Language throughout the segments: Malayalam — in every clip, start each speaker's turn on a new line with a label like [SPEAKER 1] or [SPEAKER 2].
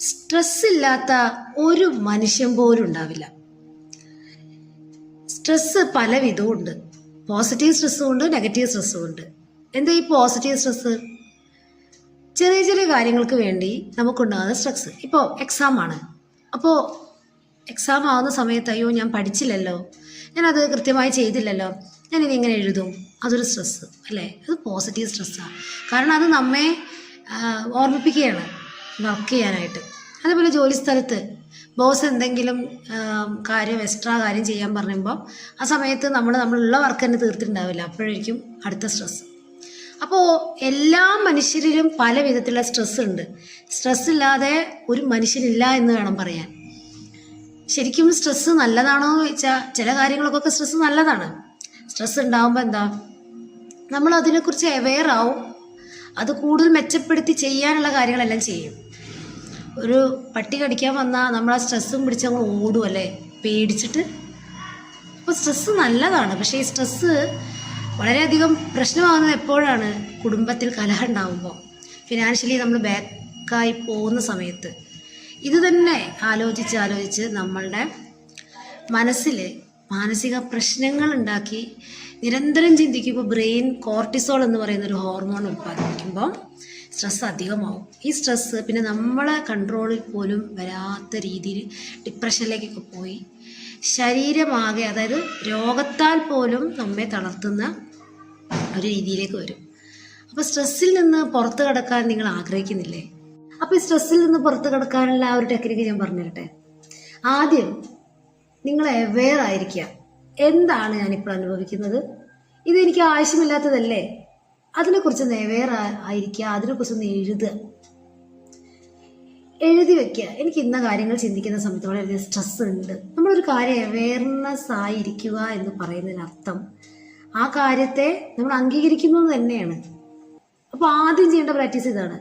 [SPEAKER 1] സ്ട്രെസ് ഇല്ലാത്ത ഒരു മനുഷ്യൻ പോലും ഉണ്ടാവില്ല. സ്ട്രെസ് പല വിധമുണ്ട്. പോസിറ്റീവ് സ്ട്രെസ്സും ഉണ്ട്, നെഗറ്റീവ് സ്ട്രെസ്സും ഉണ്ട്. എന്താ ഈ പോസിറ്റീവ് സ്ട്രെസ്? ചെറിയ ചെറിയ കാര്യങ്ങൾക്ക് വേണ്ടി നമുക്കുണ്ടാകുന്ന സ്ട്രെസ്. ഇപ്പോൾ എക്സാം ആണ്. അപ്പോൾ എക്സാം ആവുന്ന സമയത്ത് അയ്യോ ഞാൻ പഠിച്ചില്ലല്ലോ, ഞാനത് കൃത്യമായി ചെയ്തില്ലല്ലോ, ഞാനിനി എങ്ങനെ എഴുതും? അതൊരു സ്ട്രെസ്സ് അല്ലേ? അത് പോസിറ്റീവ് സ്ട്രെസ്സാണ്. കാരണം അത് നമ്മെ ഓർമ്മിപ്പിക്കുകയാണ് വർക്ക് ചെയ്യാനായിട്ട്. അതേപോലെ ജോലി സ്ഥലത്ത് ബോസ് എന്തെങ്കിലും എക്സ്ട്രാ കാര്യം ചെയ്യാൻ പറയുമ്പോൾ ആ സമയത്ത് നമ്മളുള്ള വർക്ക് തന്നെ തീർത്തിട്ടുണ്ടാവില്ല, അപ്പോഴായിരിക്കും അടുത്ത സ്ട്രെസ്സ്. അപ്പോൾ എല്ലാ മനുഷ്യരിലും പല വിധത്തിലുള്ള സ്ട്രെസ് ഉണ്ട്. സ്ട്രെസ് ഇല്ലാതെ ഒരു മനുഷ്യനില്ല എന്ന് വേണം പറയാൻ. ശരിക്കും സ്ട്രെസ് നല്ലതാണോ എന്ന് ചോദിച്ചാൽ ചില കാര്യങ്ങൾക്കൊക്കെ സ്ട്രെസ് നല്ലതാണ്. സ്ട്രെസ് ഉണ്ടാകുമ്പോൾ എന്താ, നമ്മൾ അതിനെക്കുറിച്ച് അവെയർ ആവും, അത് കൂടുതൽ മെച്ചപ്പെടുത്തി ചെയ്യാനുള്ള കാര്യങ്ങളെല്ലാം ചെയ്യും. ഒരു പട്ടി കടിക്കാൻ വന്നാൽ നമ്മൾ ആ സ്ട്രെസ്സും പിടിച്ച് അങ്ങ് ഓടും അല്ലേ, പേടിച്ചിട്ട്. അപ്പോൾ സ്ട്രെസ്സ് നല്ലതാണ്. പക്ഷേ ഈ സ്ട്രെസ്സ് വളരെയധികം പ്രശ്നമാകുന്നത് എപ്പോഴാണ്? കുടുംബത്തിൽ കലഹം ഉണ്ടാകുമ്പോൾ, ഫിനാൻഷ്യലി നമ്മൾ ബാക്കായി പോകുന്ന സമയത്ത്. ഇത് തന്നെ ആലോചിച്ച് നമ്മളുടെ മനസ്സിൽ മാനസിക പ്രശ്നങ്ങൾ ഉണ്ടാക്കി നിരന്തരം ചിന്തിക്കുമ്പോൾ ബ്രെയിൻ കോർട്ടിസോൾ എന്ന് പറയുന്നൊരു ഹോർമോൺ ഉൽപ്പാദിപ്പിക്കുമ്പോൾ സ്ട്രെസ് അധികമാവും. ഈ സ്ട്രെസ്സ് പിന്നെ നമ്മളെ കൺട്രോളിൽ പോലും വരാത്ത രീതിയിൽ ഡിപ്രഷനിലേക്കൊക്കെ പോയി ശരീരമാകെ, അതായത് രോഗത്താൽ പോലും നമ്മെ തളർത്തുന്ന ഒരു രീതിയിലേക്ക് വരും. അപ്പോൾ സ്ട്രെസ്സിൽ നിന്ന് പുറത്ത് കടക്കാൻ നിങ്ങൾ ആഗ്രഹിക്കുന്നില്ലേ? അപ്പോൾ ഈ സ്ട്രെസ്സിൽ നിന്ന് പുറത്ത് കടക്കാനുള്ള ആ ഒരു ടെക്നിക്ക് ഞാൻ പറഞ്ഞു തരട്ടെ. ആദ്യം നിങ്ങൾ അവെയർ ആയിരിക്കുക. എന്താണ് ഞാനിപ്പോൾ അനുഭവിക്കുന്നത്? ഇതെനിക്ക് ആവശ്യമില്ലാത്തതല്ലേ? അതിനെക്കുറിച്ചൊന്ന് അവെയർ ആയിരിക്കുക, അതിനെക്കുറിച്ചൊന്ന് എഴുതി വെക്കുക. എനിക്ക് ഇന്ന കാര്യങ്ങൾ ചിന്തിക്കുന്ന സമയത്ത് വളരെ സ്ട്രെസ് ഉണ്ട്. നമ്മളൊരു കാര്യം അവെയർനെസ് ആയിരിക്കുക എന്ന് പറയുന്നതിനർത്ഥം ആ കാര്യത്തെ നമ്മൾ അംഗീകരിക്കുന്നത് തന്നെയാണ്. അപ്പോൾ ആദ്യം ചെയ്യേണ്ട പ്രാക്ടീസ് ഇതാണ്.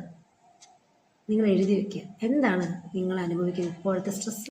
[SPEAKER 1] നിങ്ങൾ എഴുതി വെക്കുക, എന്താണ് നിങ്ങൾ അനുഭവിക്കുന്നത് ഇപ്പോഴത്തെ സ്ട്രെസ്.